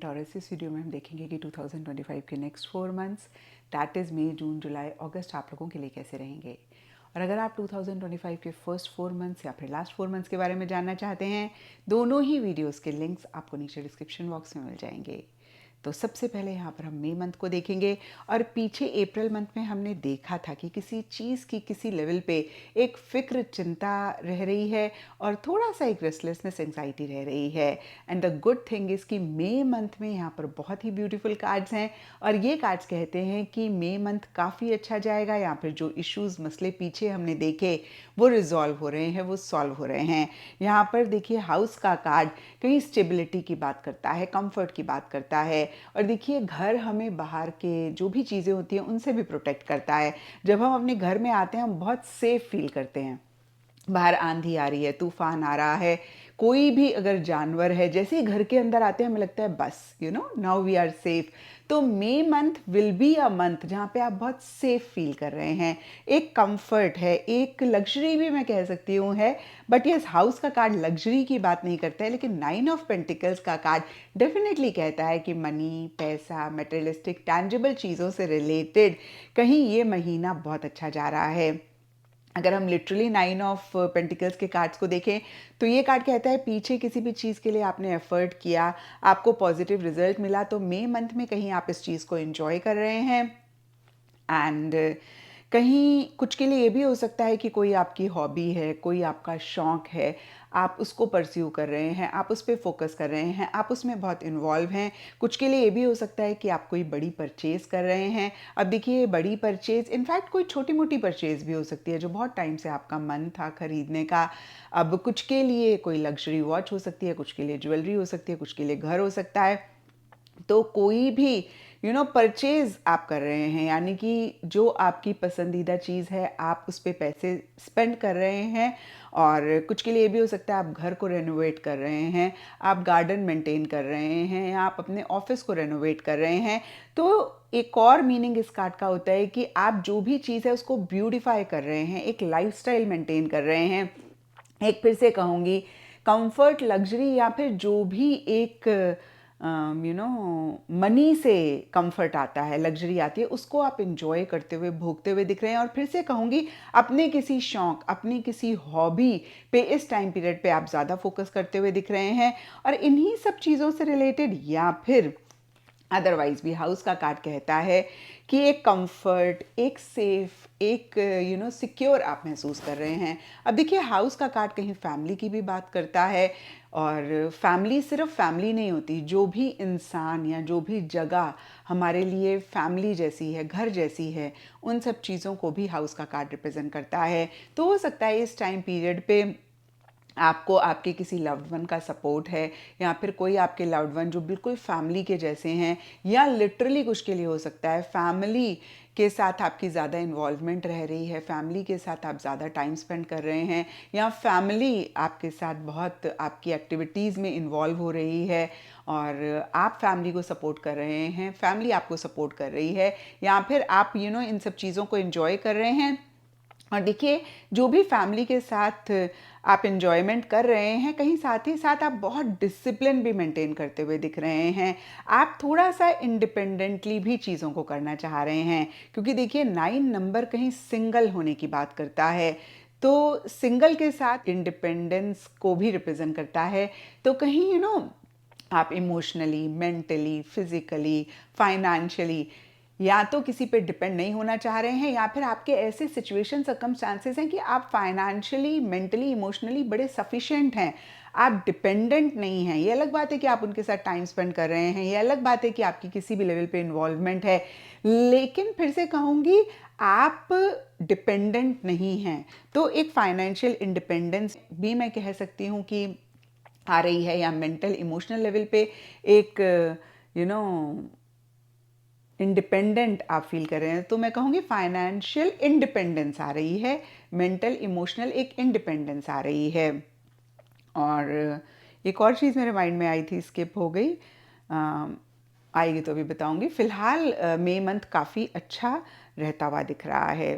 Taurus इस video में हम देखेंगे कि 2025 के नेक्स्ट 4 मंथ्स दैट इज़ मई, जून, जुलाई, अगस्त आप लोगों के लिए कैसे रहेंगे। और अगर आप 2025 के फर्स्ट 4 मंथ्स या फिर लास्ट 4 मंथ्स के बारे में जानना चाहते हैं, दोनों ही वीडियोस के लिंक्स आपको नीचे डिस्क्रिप्शन बॉक्स में मिल जाएंगे। तो सबसे पहले यहाँ पर हम मई मंथ को देखेंगे और पीछे अप्रैल मंथ में हमने देखा था कि किसी चीज़ की किसी लेवल पे एक फ़िक्र, चिंता रह रही है और थोड़ा सा एक रेस्टलेसनेस, एंग्जाइटी रह रही है। And the good thing is कि मई मंथ में यहाँ पर बहुत ही ब्यूटीफुल कार्ड्स हैं और ये कार्ड्स कहते हैं कि मई मंथ काफ़ी अच्छा जाएगा। यहाँ पर जो इश्यूज़, मसले पीछे हमने देखे वो रिजॉल्व हो रहे हैं, वो सॉल्व हो रहे हैं। यहाँ पर देखिए हाउस का कार्ड कहीं स्टेबिलिटी की बात करता है, कंफर्ट की बात करता है। और देखिए घर हमें बाहर के जो भी चीज़ें होती हैं उनसे भी प्रोटेक्ट करता है। जब हम अपने घर में आते हैं हम बहुत सेफ फील करते हैं। बाहर आंधी आ रही है, तूफान आ रहा है, कोई भी अगर जानवर है, जैसे ही घर के अंदर आते हैं हमें लगता है बस नाउ वी आर सेफ। तो May month will be a month जहाँ पे आप बहुत सेफ फील कर रहे हैं। एक कंफर्ट है, एक लग्जरी भी मैं कह सकती हूँ है। बट यस, हाउस का कार्ड लग्जरी की बात नहीं करता है, लेकिन 9 ऑफ पेंटिकल्स का कार्ड डेफिनेटली कहता है कि मनी, पैसा, मटेरियलिस्टिक, टैंजिबल चीज़ों से रिलेटेड कहीं ये महीना बहुत अच्छा जा रहा है। अगर हम लिटरली 9 ऑफ पेंटिकल्स के कार्ड्स को देखें तो ये कार्ड कहता है पीछे किसी भी चीज़ के लिए आपने एफर्ट किया, आपको पॉजिटिव रिजल्ट मिला, तो मई मंथ में कहीं आप इस चीज़ को एंजॉय कर रहे हैं। एंड कहीं कुछ के लिए ये भी हो सकता है कि कोई आपकी हॉबी है, कोई आपका शौक़ है, आप उसको परस्यू कर रहे हैं, आप उस पर फोकस कर रहे हैं, आप उसमें बहुत इन्वॉल्व हैं। कुछ के लिए ये भी हो सकता है कि आप कोई बड़ी परचेज़ कर रहे हैं। अब देखिए बड़ी परचेज़, इनफैक्ट कोई छोटी मोटी परचेज़ भी हो सकती है जो बहुत टाइम से आपका मन था खरीदने का। अब कुछ के लिए कोई लग्जरी वॉच हो सकती है, कुछ के लिए ज्वेलरी हो सकती है, कुछ के लिए घर हो सकता है। तो कोई भी परचेज आप कर रहे हैं, यानी कि जो आपकी पसंदीदा चीज़ है आप उस पर पैसे स्पेंड कर रहे हैं। और कुछ के लिए भी हो सकता है आप घर को रेनोवेट कर रहे हैं, आप गार्डन मेंटेन कर रहे हैं, या आप अपने ऑफिस को रेनोवेट कर रहे हैं। तो एक और मीनिंग इस कार्ड का होता है कि आप जो भी चीज़ है उसको ब्यूटिफाई कर रहे हैं, एक लाइफस्टाइल मेंटेन कर रहे हैं। एक फिर से कहूँगी, कंफर्ट, लग्जरी या फिर जो भी एक मनी से कंफर्ट आता है, लग्जरी आती है, उसको आप इंजॉय करते हुए, भोगते हुए दिख रहे हैं। और फिर से कहूँगी, अपने किसी शौक़, अपनी किसी हॉबी पे इस टाइम पीरियड पे आप ज़्यादा फोकस करते हुए दिख रहे हैं। और इन्हीं सब चीज़ों से रिलेटेड या फिर अदरवाइज भी हाउस का कार्ड कहता है कि एक कंफर्ट, एक सेफ, एक सिक्योर आप महसूस कर रहे हैं। अब देखिए हाउस का कार्ड कहीं फैमिली की भी बात करता है, और फैमिली सिर्फ फैमिली नहीं होती, जो भी इंसान या जो भी जगह हमारे लिए फैमिली जैसी है, घर जैसी है, उन सब चीज़ों को भी हाउस का कार्ड रिप्रेजेंट करता है। तो हो सकता है इस टाइम पीरियड पे आपको आपके किसी लव्ड वन का सपोर्ट है, या फिर कोई आपके लव्ड वन जो बिल्कुल फैमिली के जैसे हैं, या लिटरली कुछ के लिए हो सकता है फैमिली के साथ आपकी ज़्यादा इन्वॉल्वमेंट रह रही है, फैमिली के साथ आप ज़्यादा टाइम स्पेंड कर रहे हैं, या फैमिली आपके साथ बहुत आपकी एक्टिविटीज़ में इन्वॉल्व हो रही है और आप फैमिली को सपोर्ट कर रहे हैं, फैमिली आपको सपोर्ट कर रही है, या फिर आप इन सब चीज़ों को एंजॉय कर रहे हैं। और देखिए जो भी फैमिली के साथ आप इन्जॉयमेंट कर रहे हैं, कहीं साथ ही साथ आप बहुत डिसिप्लिन भी मेंटेन करते हुए दिख रहे हैं। आप थोड़ा सा इंडिपेंडेंटली भी चीज़ों को करना चाह रहे हैं, क्योंकि देखिए 9 नंबर कहीं सिंगल होने की बात करता है, तो सिंगल के साथ इंडिपेंडेंस को भी रिप्रेजेंट करता है। तो कहीं आप इमोशनली, मेंटली, फिजिकली, फाइनेंशियली या तो किसी पे डिपेंड नहीं होना चाह रहे हैं, या फिर आपके ऐसे सिचुएशन, सर्कमस्टांसेस हैं कि आप फाइनेंशियली, मेंटली, इमोशनली बड़े सफिशिएंट हैं, आप डिपेंडेंट नहीं हैं। ये अलग बात है कि आप उनके साथ टाइम स्पेंड कर रहे हैं, ये अलग बात है कि आपकी किसी भी लेवल पे इन्वॉल्वमेंट है, लेकिन फिर से कहूँगी आप डिपेंडेंट नहीं हैं। तो एक फाइनेंशियल इंडिपेंडेंस भी मैं कह सकती हूँ कि आ रही है, या मेंटल इमोशनल लेवल पे एक इंडिपेंडेंट आप फील कर रहे हैं। तो मैं कहूँगी फाइनेंशियल इंडिपेंडेंस आ रही है, मेंटल इमोशनल एक इंडिपेंडेंस आ रही है। और एक और चीज़ मेरे माइंड में आई थी, स्किप हो गई, आएगी तो अभी बताऊँगी। फ़िलहाल मई मंथ काफ़ी अच्छा रहता हुआ दिख रहा है।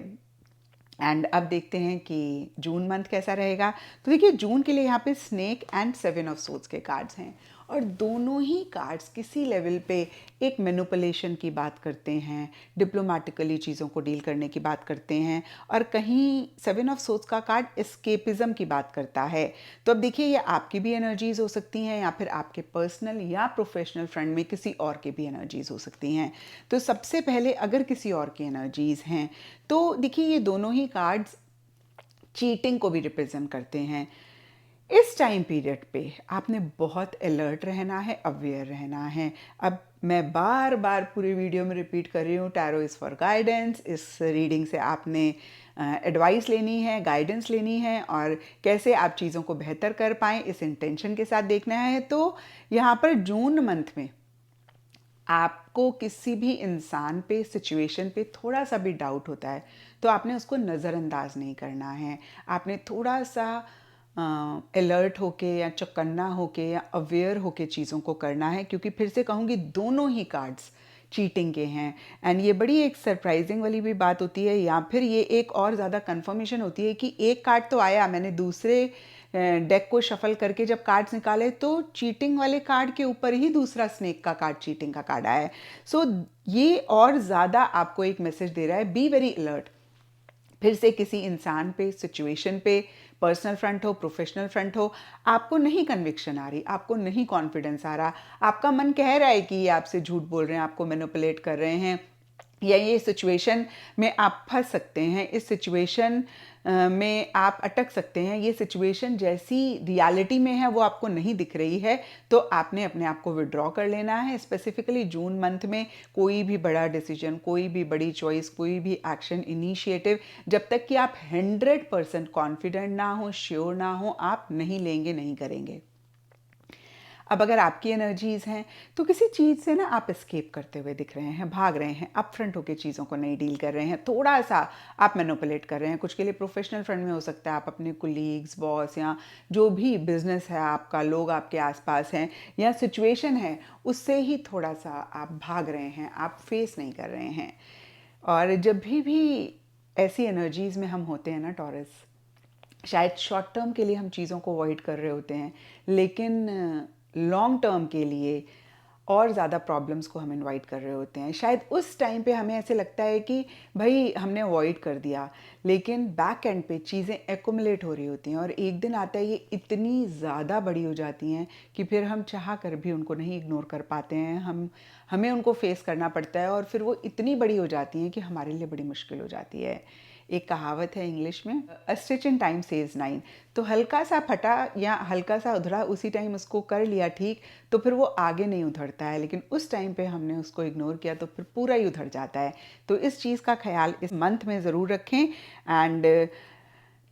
एंड अब देखते हैं कि जून मंथ कैसा रहेगा। तो देखिए जून के लिए यहाँ पे स्नेक एंड 7 ऑफ सोर्ड्स के कार्ड्स हैं, और दोनों ही कार्ड्स किसी लेवल पे एक मैनिपुलेशन की बात करते हैं, डिप्लोमेटिकली चीज़ों को डील करने की बात करते हैं, और कहीं 7 ऑफ सोर्ड्स का कार्ड एस्केपिज्म की बात करता है। तो अब देखिए, ये आपकी भी एनर्जीज हो सकती हैं या फिर आपके पर्सनल या प्रोफेशनल फ्रेंड में किसी और की भी एनर्जीज हो सकती हैं। तो सबसे पहले अगर किसी और की एनर्जीज हैं तो देखिए, ये दोनों ही कार्ड्स चीटिंग को भी रिप्रेजेंट करते हैं। इस टाइम पीरियड पे आपने बहुत अलर्ट रहना है, अवेयर रहना है। अब मैं बार बार पूरी वीडियो में रिपीट कर रही हूँ, टैरो इज़ फॉर गाइडेंस। इस रीडिंग से आपने एडवाइस लेनी है, गाइडेंस लेनी है, और कैसे आप चीज़ों को बेहतर कर पाएँ इस इंटेंशन के साथ देखना है। तो यहाँ पर जून मंथ में आपको किसी भी इंसान पे, सिचुएशन पे थोड़ा सा भी डाउट होता है तो आपने उसको नज़रअंदाज नहीं करना है। आपने थोड़ा सा अलर्ट होके या चौकन्ना होके या अवेयर होके चीज़ों को करना है, क्योंकि फिर से कहूँगी दोनों ही कार्ड्स चीटिंग के हैं। एंड ये बड़ी एक सरप्राइजिंग वाली भी बात होती है, या फिर ये एक और ज़्यादा कंफर्मेशन होती है कि एक कार्ड तो आया, मैंने दूसरे डेक को शफल करके जब कार्ड्स निकाले तो चीटिंग वाले कार्ड के ऊपर ही दूसरा स्नेक का कार्ड, चीटिंग का कार्ड आया है। सो ये और ज़्यादा आपको एक मैसेज दे रहा है, बी वेरी अलर्ट। फिर से किसी इंसान पे, सिचुएशन पे, पर्सनल फ्रंट हो, प्रोफेशनल फ्रंट हो, आपको नहीं कन्विक्शन आ रही, आपको नहीं कॉन्फिडेंस आ रहा, आपका मन कह रहा है कि ये आपसे झूठ बोल रहे हैं, आपको मैनिपुलेट कर रहे हैं, या ये सिचुएशन में आप फंस सकते हैं, इस सिचुएशन में आप अटक सकते हैं, ये सिचुएशन जैसी रियलिटी में है वो आपको नहीं दिख रही है, तो आपने अपने आप को विड्रॉ कर लेना है। स्पेसिफिकली जून मंथ में कोई भी बड़ा डिसीजन, कोई भी बड़ी चॉइस, कोई भी एक्शन, इनिशिएटिव, जब तक कि आप 100% कॉन्फिडेंट ना हो, श्योर ना हो, आप नहीं लेंगे, नहीं करेंगे। अब अगर आपकी एनर्जीज़ हैं तो किसी चीज़ से ना आप एस्केप करते हुए दिख रहे हैं, भाग रहे हैं, अप फ्रंट होकर चीज़ों को नहीं डील कर रहे हैं, थोड़ा सा आप मैनिपुलेट कर रहे हैं। कुछ के लिए प्रोफेशनल फ्रंट में हो सकता है, आप अपने कुलीग्स, बॉस, या जो भी बिजनेस है आपका, लोग आपके आसपास हैं या सिचुएशन है, उससे ही थोड़ा सा आप भाग रहे हैं, आप फेस नहीं कर रहे हैं। और जब भी ऐसी एनर्जीज़ में हम होते हैं ना टॉरस, शायद शॉर्ट टर्म के लिए हम चीज़ों को अवॉइड कर रहे होते हैं, लेकिन लॉन्ग टर्म के लिए और ज़्यादा प्रॉब्लम्स को हम इनवाइट कर रहे होते हैं। शायद उस टाइम पे हमें ऐसे लगता है कि भाई हमने अवॉइड कर दिया, लेकिन बैक एंड पे चीज़ें एक्युमुलेट हो रही होती हैं, और एक दिन आता है ये इतनी ज़्यादा बड़ी हो जाती हैं कि फिर हम चाह कर भी उनको नहीं इग्नोर कर पाते हैं, हमें उनको फेस करना पड़ता है, और फिर वो इतनी बड़ी हो जाती हैं कि हमारे लिए बड़ी मुश्किल हो जाती है। एक कहावत है इंग्लिश में, अ stitch in time saves nine. तो हल्का सा फटा या हल्का सा उधरा, उसी टाइम उसको कर लिया ठीक, तो फिर वो आगे नहीं उधरता है, लेकिन उस टाइम पे हमने उसको इग्नोर किया तो फिर पूरा ही उधर जाता है। तो इस चीज़ का ख्याल इस मंथ में ज़रूर रखें। एंड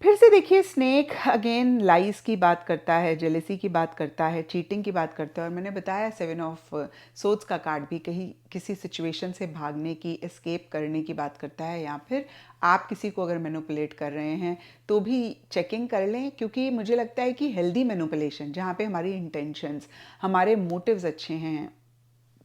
फिर से देखिए, स्नेक अगेन लाइज की बात करता है, जेलेसी की बात करता है, चीटिंग की बात करता है, और मैंने बताया 7 ऑफ सोर्ड्स का कार्ड भी कहीं किसी सिचुएशन से भागने की, एस्केप करने की बात करता है, या फिर आप किसी को अगर मैनिपुलेट कर रहे हैं तो भी चेकिंग कर लें, क्योंकि मुझे लगता है कि हेल्दी मैनिपुलेशन, जहाँ पे हमारी इंटेंशंस, हमारे मोटिव्स अच्छे हैं,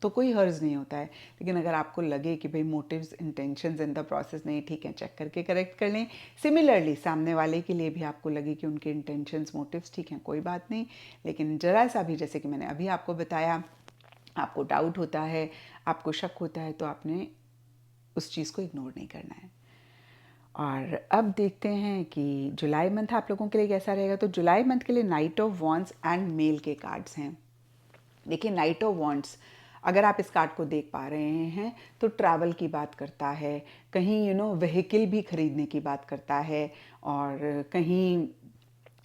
तो कोई हर्ज नहीं होता है। लेकिन अगर आपको लगे कि भाई motives, intentions in the process नहीं ठीक है, चेक करके करेक्ट कर लें। सिमिलरली सामने वाले के लिए भी आपको लगे कि उनके इंटेंशंस, मोटिव्स ठीक हैं, कोई बात नहीं, लेकिन ज़रा सा भी, जैसे कि मैंने अभी आपको बताया, आपको डाउट होता है, आपको शक होता है, तो आपने उस चीज़ को इग्नोर नहीं करना है। और अब देखते हैं कि जुलाई मंथ आप लोगों के लिए कैसा रहेगा। तो जुलाई मंथ के लिए knight of wands and male के कार्ड्स हैं। देखिए, नाइट ऑफ वॉन्ड्स, अगर आप इस कार्ड को देख पा रहे हैं तो ट्रैवल की बात करता है, कहीं व्हीकल भी खरीदने की बात करता है, और कहीं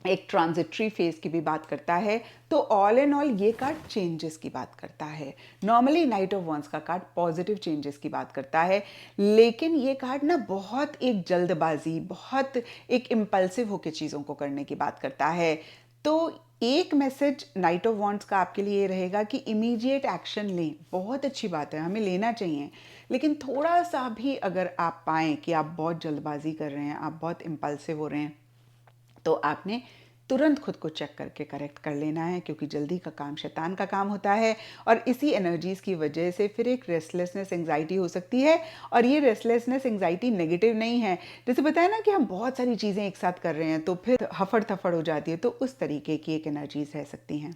एक ट्रांजिटरी फेज की भी बात करता है। तो ऑल एंड ऑल ये कार्ड चेंजेस की बात करता है। नॉर्मली नाइट ऑफ वॉन्ड्स का कार्ड पॉजिटिव चेंजेस की बात करता है, लेकिन ये कार्ड ना बहुत एक जल्दबाजी, बहुत एक इम्पल्सिव होकर चीज़ों को करने की बात करता है। तो एक मैसेज नाइट ऑफ वॉन्ड्स का आपके लिए ये रहेगा कि इमीडिएट एक्शन लें। बहुत अच्छी बात है, हमें लेना चाहिए, लेकिन थोड़ा सा भी अगर आप पाएँ कि आप बहुत जल्दबाजी कर रहे हैं, आप बहुत इम्पल्सिव हो रहे हैं, तो आपने तुरंत खुद को चेक करके करेक्ट कर लेना है, क्योंकि जल्दी का काम शैतान का काम होता है। और इसी एनर्जीज़ की वजह से फिर एक रेस्टलेसनेस, एंग्जाइटी हो सकती है, और ये रेस्टलेसनेस, एंग्जाइटी नेगेटिव नहीं है। जैसे बताया ना कि हम बहुत सारी चीज़ें एक साथ कर रहे हैं तो फिर हफड़ थफड़ हो जाती है, तो उस तरीके की एक एनर्जीज रह सकती हैं।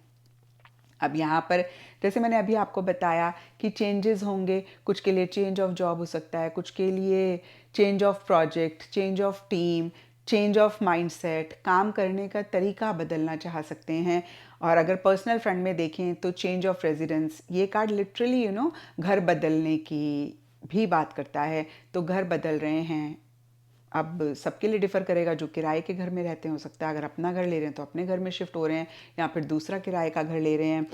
अब यहाँ पर जैसे मैंने अभी आपको बताया कि चेंजेस होंगे, कुछ के लिए चेंज ऑफ जॉब हो सकता है, कुछ के लिए change of project, change of team, change of mindset, काम करने का तरीका बदलना चाह सकते हैं। और अगर पर्सनल फ्रंट में देखें तो चेंज ऑफ रेजिडेंस, ये कार्ड लिटरली घर बदलने की भी बात करता है। तो घर बदल रहे हैं, अब सबके लिए डिफ़र करेगा। जो किराए के घर में रहते हैं, हो सकता है अगर अपना घर ले रहे हैं तो अपने घर में शिफ्ट हो रहे हैं, या फिर दूसरा किराए का घर ले रहे हैं।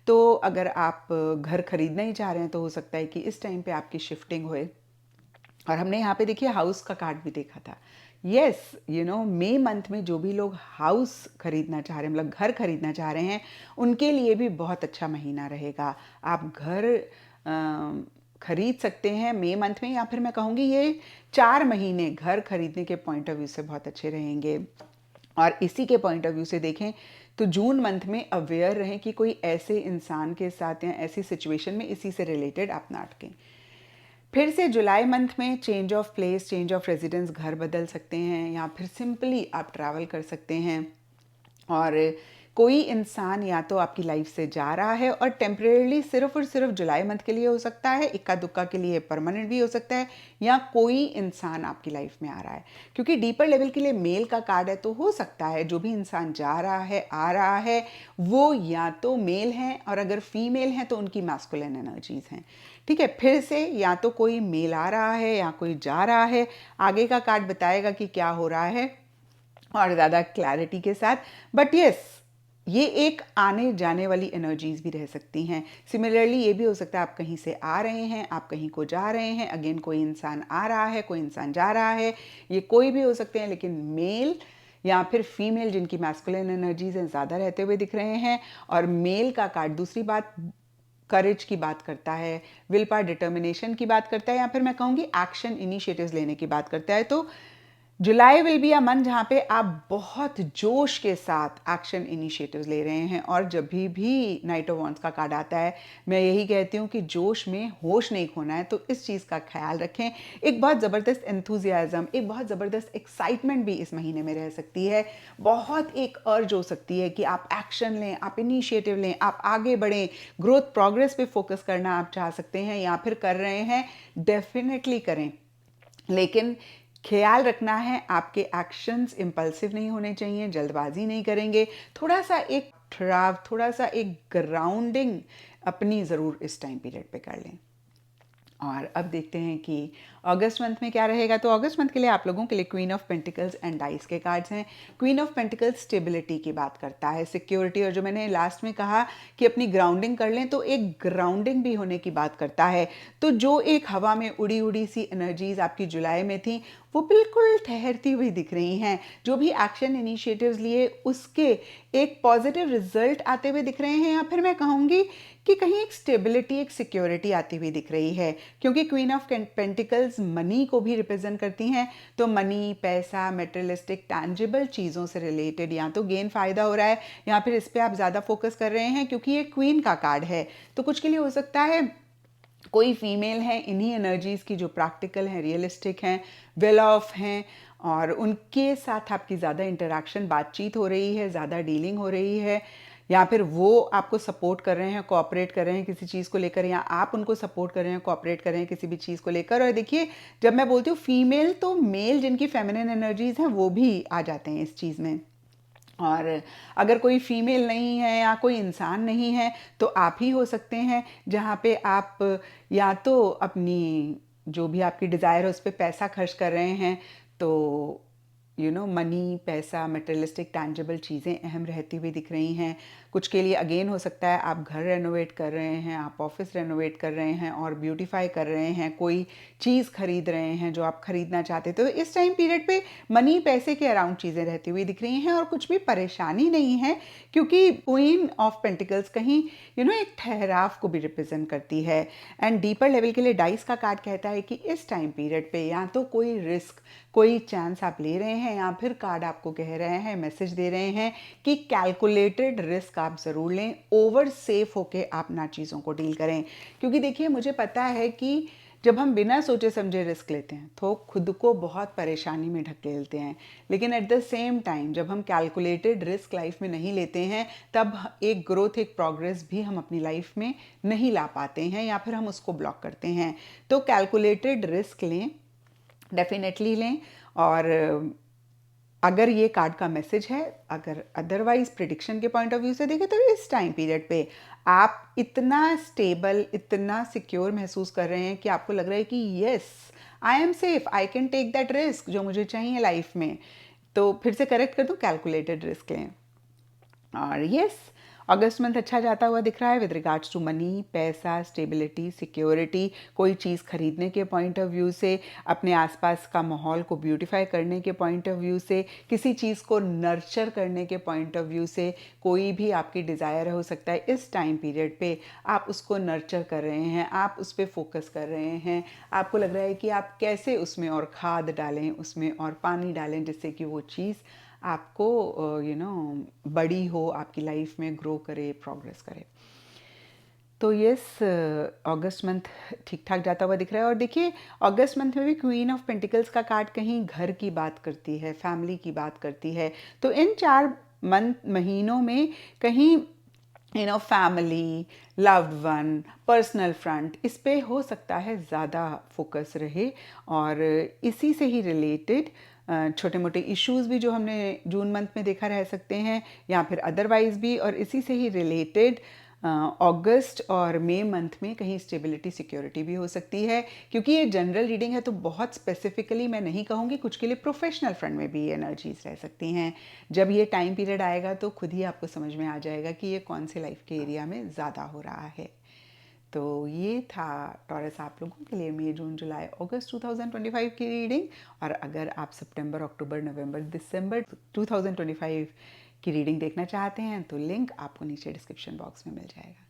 तो अगर आप घर खरीदना ही चाह रहे हैं तो हो सकता है कि इस टाइम पे आपकी शिफ्टिंग होए। और हमने यहाँ पे देखिए हाउस का कार्ड भी देखा था। यस, मई मंथ में जो भी लोग हाउस खरीदना चाह रहे हैं, मतलब घर खरीदना चाह रहे हैं, उनके लिए भी बहुत अच्छा महीना रहेगा। आप घर खरीद सकते हैं मई मंथ में, या फिर मैं कहूँगी ये 4 महीने घर खरीदने के पॉइंट ऑफ व्यू से बहुत अच्छे रहेंगे। और इसी के पॉइंट ऑफ व्यू से देखें तो जून मंथ में अवेयर रहें कि कोई ऐसे इंसान के साथ या ऐसी सिचुएशन में इसी से रिलेटेड आप ना अटकें। फिर से जुलाई मंथ में change of place, change of residence, घर बदल सकते हैं, या फिर सिंपली आप ट्रैवल कर सकते हैं। और कोई इंसान या तो आपकी लाइफ से जा रहा है, और टेम्परेली सिर्फ और सिर्फ जुलाई मंथ के लिए हो सकता है, इक्का दुक्का के लिए परमानेंट भी हो सकता है, या कोई इंसान आपकी लाइफ में आ रहा है। क्योंकि डीपर लेवल के लिए मेल का कार्ड है, तो हो सकता है जो भी इंसान जा रहा है, आ रहा है, वो या तो मेल हैं, और अगर फीमेल हैं तो उनकी मैस्कुलिन एनर्जीज हैं। ठीक है, फिर से या तो कोई मेल आ रहा है या कोई जा रहा है। आगे का कार्ड बताएगा कि क्या हो रहा है और ज़्यादा क्लैरिटी के साथ। बट यस, ये एक आने जाने वाली एनर्जीज भी रह सकती हैं। सिमिलरली ये भी हो सकता है आप कहीं से आ रहे हैं, आप कहीं को जा रहे हैं, अगेन कोई इंसान आ रहा है, कोई इंसान जा रहा है, ये कोई भी हो सकते हैं, लेकिन मेल या फिर फीमेल जिनकी मैस्कुलिन एनर्जीज हैं ज़्यादा रहते हुए दिख रहे हैं। और मेल का कार्ड दूसरी बात करेज की बात करता है, विल पावर, डिटर्मिनेशन की बात करता है, या फिर मैं कहूँगी एक्शन इनिशिएटिव्स लेने की बात करता है। तो July will be a month जहाँ पे आप बहुत जोश के साथ एक्शन इनिशिएटिव्स ले रहे हैं। और जब भी नाइट ऑफ वॉन्ड्स का कार्ड आता है, मैं यही कहती हूँ कि जोश में होश नहीं खोना है, तो इस चीज़ का ख्याल रखें। एक बहुत ज़बरदस्त एंथुजियाज़म, एक बहुत ज़बरदस्त एक्साइटमेंट भी इस महीने में रह सकती है। बहुत एक अर्ज हो सकती है कि आप एक्शन लें, आप इनिशिएटिव लें, आप आगे बढ़ें, ग्रोथ प्रोग्रेस पे फोकस करना आप चाह सकते हैं या फिर कर रहे हैं, डेफिनेटली करें। लेकिन ख्याल रखना है आपके एक्शंस इम्पल्सिव नहीं होने चाहिए, जल्दबाजी नहीं करेंगे। थोड़ा सा एक ठहराव, थोड़ा सा एक ग्राउंडिंग अपनी ज़रूर इस टाइम पीरियड पे कर लें। और अब देखते हैं कि अगस्त मंथ में क्या रहेगा। तो अगस्त मंथ के लिए आप लोगों के लिए queen of pentacles and dice के कार्ड्स हैं। क्वीन ऑफ पेंटिकल्स स्टेबिलिटी की बात करता है, सिक्योरिटी, और जो मैंने लास्ट में कहा कि अपनी ग्राउंडिंग कर लें, तो एक ग्राउंडिंग भी होने की बात करता है। तो जो एक हवा में उड़ी उड़ी सी एनर्जीज आपकी जुलाई में थी, वो बिल्कुल ठहरती हुई दिख रही हैं। जो भी एक्शन इनिशिएटिव्स लिए उसके एक पॉजिटिव रिजल्ट आते हुए दिख रहे हैं, या फिर मैं कहूँगी कि कहीं एक स्टेबिलिटी, एक सिक्योरिटी आती हुई दिख रही है। क्योंकि क्वीन ऑफ पेंटिकल्स मनी को भी रिप्रेजेंट करती हैं। तो मनी, पैसा, मेटेरियलिस्टिक, टैंजिबल चीज़ों से रिलेटेड या तो गेन फ़ायदा हो रहा है, या फिर इस पर आप ज़्यादा फोकस कर रहे हैं क्योंकि ये क्वीन का कार्ड है। तो कुछ के लिए हो सकता है कोई फीमेल है इन्हीं एनर्जीज़ की जो प्रैक्टिकल हैं, रियलिस्टिक हैं, वेल ऑफ हैं, और उनके साथ आपकी ज़्यादा इंटरेक्शन, बातचीत हो रही है, ज़्यादा डीलिंग हो रही है, या फिर वो आपको सपोर्ट कर रहे हैं, कोऑपरेट कर रहे हैं किसी चीज़ को लेकर, या आप उनको सपोर्ट कर रहे हैं, कोऑपरेट कर रहे हैं किसी भी चीज़ को लेकर। और देखिए, जब मैं बोलती हूँ फीमेल, तो मेल जिनकी फेमिनिन एनर्जीज़ हैं वो भी आ जाते हैं इस चीज़ में। और अगर कोई फीमेल नहीं है या कोई इंसान नहीं है, तो आप ही हो सकते हैं, जहाँ पे आप या तो अपनी जो भी आपकी डिज़ायर है उस पर पैसा खर्च कर रहे हैं। तो मनी, पैसा, मटेरियलिस्टिक, टैंजिबल चीज़ें अहम रहती हुई दिख रही हैं। कुछ के लिए अगेन हो सकता है आप घर रेनोवेट कर रहे हैं, आप ऑफिस रेनोवेट कर रहे हैं और ब्यूटीफाई कर रहे हैं, कोई चीज़ खरीद रहे हैं जो आप खरीदना चाहते। तो इस टाइम पीरियड पे मनी, पैसे के अराउंड चीज़ें रहती हुई दिख रही हैं, और कुछ भी परेशानी नहीं है, क्योंकि क्वीन ऑफ पेंटिकल्स कहीं एक ठहराव को भी रिप्रेजेंट करती है। एंड डीपर लेवल के लिए डाइस का कार्ड कहता है कि इस टाइम पीरियड पे या तो कोई रिस्क, कोई चांस आप ले रहे हैं, या फिर कार्ड आपको कह रहे हैं, मैसेज दे रहे हैं कि कैलकुलेटेड रिस्क आप ज़रूर लें, ओवर सेफ होके आप ना चीज़ों को डील करें। क्योंकि देखिए, मुझे पता है कि जब हम बिना सोचे समझे रिस्क लेते हैं तो खुद को बहुत परेशानी में ढकेलते हैं, लेकिन एट द सेम टाइम जब हम कैलकुलेटेड रिस्क लाइफ में नहीं लेते हैं तब एक ग्रोथ, एक प्रोग्रेस भी हम अपनी लाइफ में नहीं ला पाते हैं या फिर हम उसको ब्लॉक करते हैं। तो कैलकुलेटेड रिस्क लें, डेफिनेटली लें। और अगर ये कार्ड का मैसेज है, अगर अदरवाइज प्रिडिक्शन के पॉइंट ऑफ व्यू से देखें तो इस टाइम पीरियड पे आप इतना स्टेबल, इतना सिक्योर महसूस कर रहे हैं कि आपको लग रहा है कि yes, I am safe, I can take that risk जो मुझे चाहिए लाइफ में। तो फिर से करेक्ट कर दूं, कैलकुलेटेड रिस्क लें। और यस, अगस्त मंथ अच्छा जाता हुआ दिख रहा है विद रिगार्ड्स टू मनी, पैसा, स्टेबिलिटी, सिक्योरिटी। कोई चीज़ खरीदने के पॉइंट ऑफ व्यू से, अपने आसपास का माहौल को ब्यूटीफाई करने के पॉइंट ऑफ व्यू से, किसी चीज़ को नर्चर करने के पॉइंट ऑफ व्यू से, कोई भी आपकी डिज़ायर हो सकता है इस टाइम पीरियड पे आप उसको नर्चर कर रहे हैं, आप उस पर फोकस कर रहे हैं। आपको लग रहा है कि आप कैसे उसमें और खाद डालें, उसमें और पानी डालें जिससे कि वो चीज़ आपको बड़ी हो, आपकी लाइफ में ग्रो करे, प्रोग्रेस करे। तो यस, अगस्त मंथ ठीक ठाक जाता हुआ दिख रहा है। और देखिए, अगस्त मंथ में भी क्वीन ऑफ पेंटिकल्स का कार्ड कहीं घर की बात करती है, फैमिली की बात करती है। तो इन 4 महीनों में कहीं family, loved one, personal front, इस पे हो सकता है ज़्यादा फोकस रहे। और इसी से ही रिलेटेड छोटे मोटे इश्यूज भी जो हमने जून मंथ में देखा रह सकते हैं, या फिर अदरवाइज भी। और इसी से ही रिलेटेड अगस्त और मई मंथ में कहीं स्टेबिलिटी, सिक्योरिटी भी हो सकती है। क्योंकि ये जनरल रीडिंग है तो बहुत स्पेसिफिकली मैं नहीं कहूँगी, कुछ के लिए प्रोफेशनल फ्रंट में भी ये एनर्जीज रह सकती हैं। जब ये टाइम पीरियड आएगा तो खुद ही आपको समझ में आ जाएगा कि ये कौन से लाइफ के एरिया में ज़्यादा हो रहा है। तो ये था टॉरस आप लोगों के लिए मई, जून, जुलाई, अगस्त 2025 की रीडिंग। और अगर आप सितंबर, अक्टूबर, नवंबर, दिसंबर 2025 की रीडिंग देखना चाहते हैं तो लिंक आपको नीचे डिस्क्रिप्शन बॉक्स में मिल जाएगा।